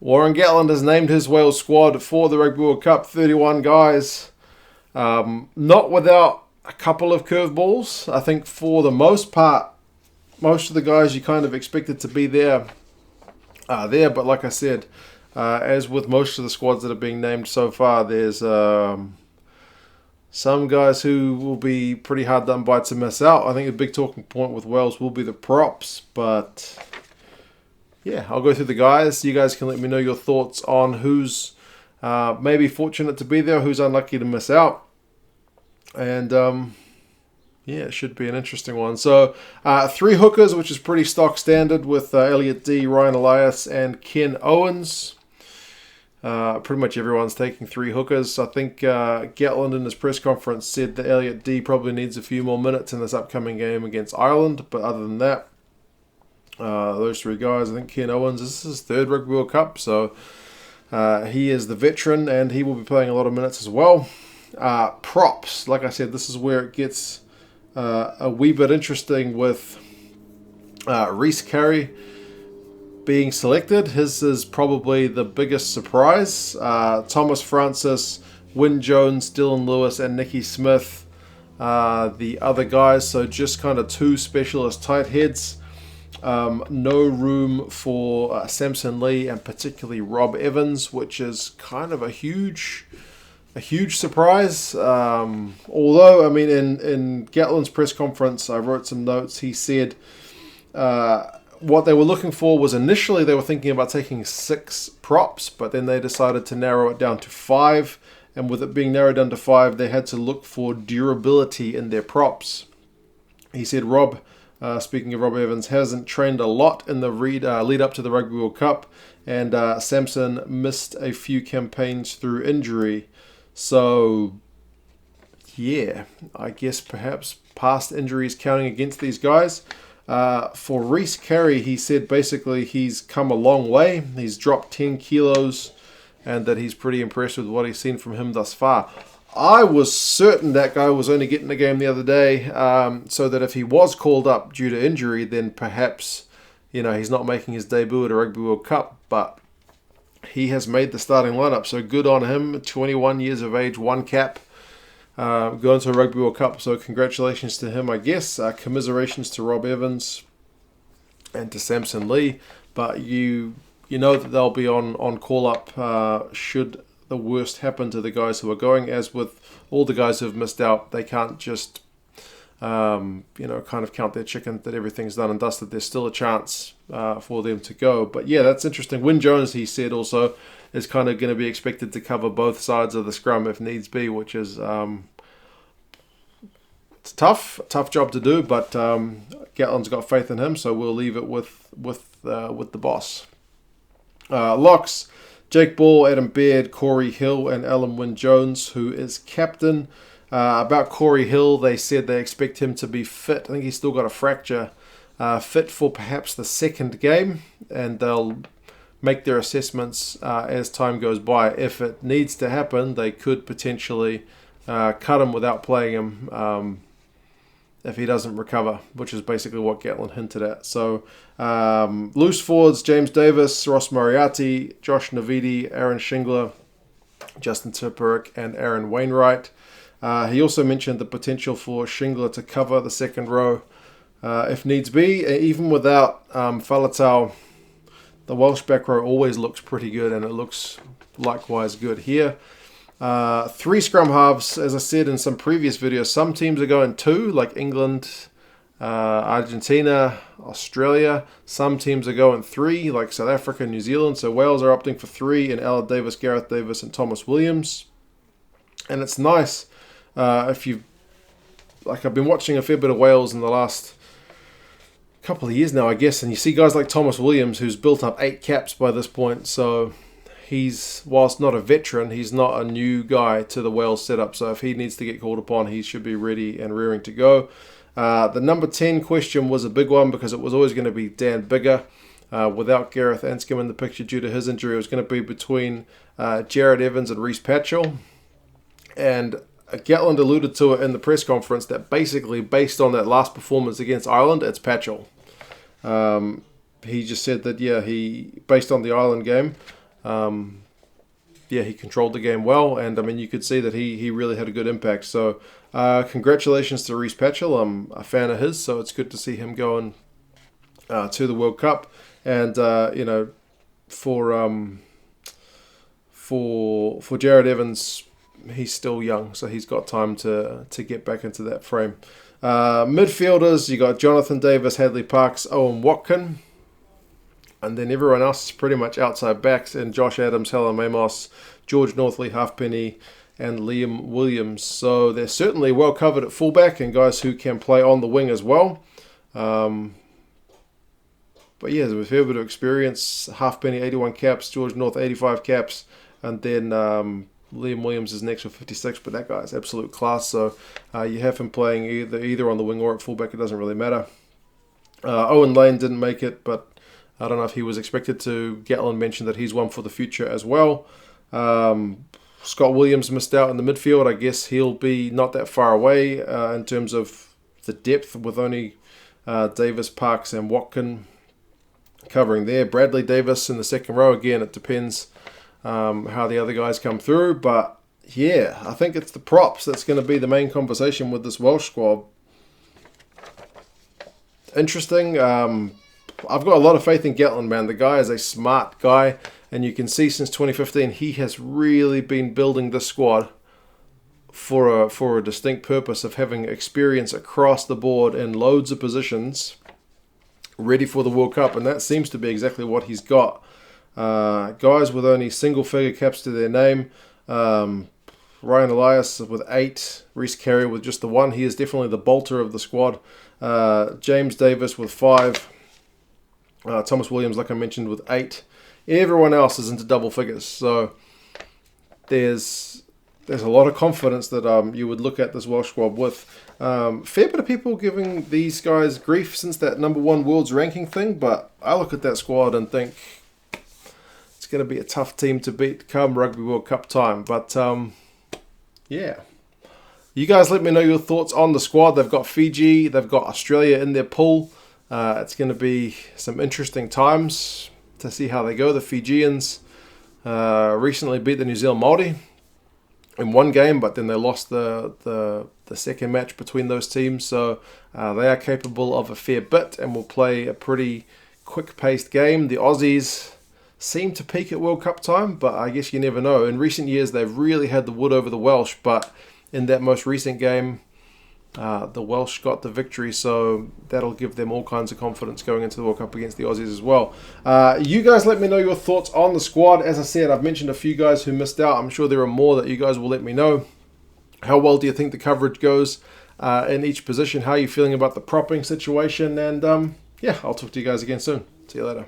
Warren Gatland has named his Wales squad for the Rugby World Cup, 31 guys. Not without a couple of curveballs. I think for the most part, most of the guys you kind of expected to be there are there. But like I said, as with most of the squads that are being named so far, there's some guys who will be pretty hard done by to miss out. I think a big talking point with Wales will be the props, but yeah, I'll go through the guys. You guys can let me know your thoughts on who's maybe fortunate to be there, who's unlucky to miss out. And yeah, it should be an interesting one. So 3 hookers, which is pretty stock standard with Elliot D, Ryan Elias, and Ken Owens. Pretty much everyone's taking 3 hookers. I think Gatland in his press conference said that Elliot D probably needs a few more minutes in this upcoming game against Ireland. But other than that, those 3 guys, I think Ken Owens, this is his 3rd Rugby World Cup, so he is the veteran and he will be playing a lot of minutes as well. Props, like I said, this is where it gets a wee bit interesting with Rhys Kerry being selected. His is probably the biggest surprise. Thomas Francis, Wyn Jones, Dylan Lewis, and Nicky Smith, the other guys, so just kind of 2 specialist tight heads. No room for Samson Lee and particularly Rob Evans, which is kind of a huge surprise. Although, I mean, in Gatland's press conference, I wrote some notes. He said what they were looking for was initially they were thinking about taking 6 props, but then they decided to narrow it down to 5. And with it being narrowed down to 5, they had to look for durability in their props. He said Rob, speaking of Rob Evans, hasn't trained a lot in the lead up to the Rugby World Cup, and Samson missed a few campaigns through injury. So, yeah, I guess perhaps past injuries counting against these guys. For Rhys Kerry, he said basically he's come a long way. He's dropped 10 kilos and that he's pretty impressed with what he's seen from him thus far. I was certain that guy was only getting the game the other day, so that if he was called up due to injury, then perhaps, he's not making his debut at a Rugby World Cup, but he has made the starting lineup, so good on him. 21 years of age, 1 cap, going to a Rugby World Cup, so congratulations to him, I guess. Commiserations to Rob Evans and to Samson Lee, but you know that they'll be on call-up should the worst happen to the guys who are going. As with all the guys who have missed out, they can't just kind of count their chicken that everything's done and dusted. There's still a chance for them to go. But yeah, that's interesting. Wyn Jones, he said, also is kind of going to be expected to cover both sides of the scrum if needs be, which is it's a tough job to do, but Gatland's got faith in him, so we'll leave it with the boss. Locks, Jake Ball, Adam Baird, Corey Hill, and Alan Wyn Jones, who is captain. About Corey Hill, they said they expect him to be fit. I think he's still got a fracture. Fit for perhaps the 2nd game, and they'll make their assessments as time goes by. If it needs to happen, they could potentially cut him without playing him if he doesn't recover, which is basically what Gatland hinted at. So loose forwards, James Davis, Ross Moriarty, Josh Navidi, Aaron Shingler, Justin Tipuric, and Aaron Wainwright. He also mentioned the potential for Shingler to cover the 2nd row if needs be. Even without Faletau, the Welsh back row always looks pretty good, and it looks likewise good here. 3 scrum halves, as I said in some previous videos. Some teams are going 2, like England, Argentina, Australia. Some teams are going 3, like South Africa, New Zealand. So Wales are opting for 3 in Aled Davis, Gareth Davis, and Thomas Williams. And it's nice if you I've been watching a fair bit of Wales in the last couple of years now, I guess, and you see guys like Thomas Williams, who's built up 8 caps by this point. So he's, whilst not a veteran, he's not a new guy to the Wales setup. So if he needs to get called upon, he should be ready and rearing to go. The number 10 question was a big one because it was always going to be Dan Biggar. Without Gareth Anscombe in the picture due to his injury, it was going to be between Jared Evans and Rhys Patchell. And Gatland alluded to it in the press conference that basically, based on that last performance against Ireland, it's Patchell. He just said that, he based on the Ireland game, Yeah, he controlled the game well, and I mean you could see that he really had a good impact. So congratulations to Rhys Kerry. I'm a fan of his, so it's good to see him going to the World Cup. And for Jared Evans, he's still young, so he's got time to get back into that frame. Midfielders, you got Jonathan Davis, Hadley Parkes, Owen Watkin. And then everyone else is pretty much outside backs, and Josh Adams, Helen Amos, George Northley, Halfpenny, and Liam Williams. So they're certainly well covered at fullback and guys who can play on the wing as well. But yeah, there's a fair bit of experience. Halfpenny, 81 caps, George North, 85 caps, and then Liam Williams is next with 56, but that guy's absolute class. So you have him playing either on the wing or at fullback. It doesn't really matter. Owen Lane didn't make it, but I don't know if he was expected to. Gatland mentioned that he's one for the future as well. Scott Williams missed out in the midfield. I guess he'll be not that far away in terms of the depth, with only Davis, Parkes, and Watkin covering there. Bradley Davis in the second row. Again, it depends how the other guys come through. But yeah, I think it's the props that's going to be the main conversation with this Welsh squad. Interesting. I've got a lot of faith in Gatland, man. The guy is a smart guy, and you can see since 2015 he has really been building this squad for a distinct purpose of having experience across the board in loads of positions ready for the World Cup, and that seems to be exactly what he's got. Guys with only single-figure caps to their name. Ryan Elias with 8, Rhys Kerry with just the 1. He is definitely the bolter of the squad. James Davis with 5. Thomas Williams, like I mentioned, with 8. Everyone else is into double figures. So there's a lot of confidence that you would look at this Welsh squad with. Fair bit of people giving these guys grief since that number 1 world's ranking thing, but I look at that squad and think it's going to be a tough team to beat come Rugby World Cup time. But yeah. You guys let me know your thoughts on the squad. They've got Fiji, they've got Australia in their pool. It's going to be some interesting times to see how they go. The Fijians recently beat the New Zealand Māori in one game, but then they lost the second match between those teams. So they are capable of a fair bit and will play a pretty quick-paced game. The Aussies seem to peak at World Cup time, but I guess you never know. In recent years, they've really had the wood over the Welsh, but in that most recent game, the Welsh got the victory, so that'll give them all kinds of confidence going into the World Cup against the Aussies as well. You guys let me know your thoughts on the squad. As I said, I've mentioned a few guys who missed out. I'm sure there are more that you guys will let me know. How well do you think the coverage goes in each position? How are you feeling about the propping situation? And yeah, I'll talk to you guys again soon. See you later.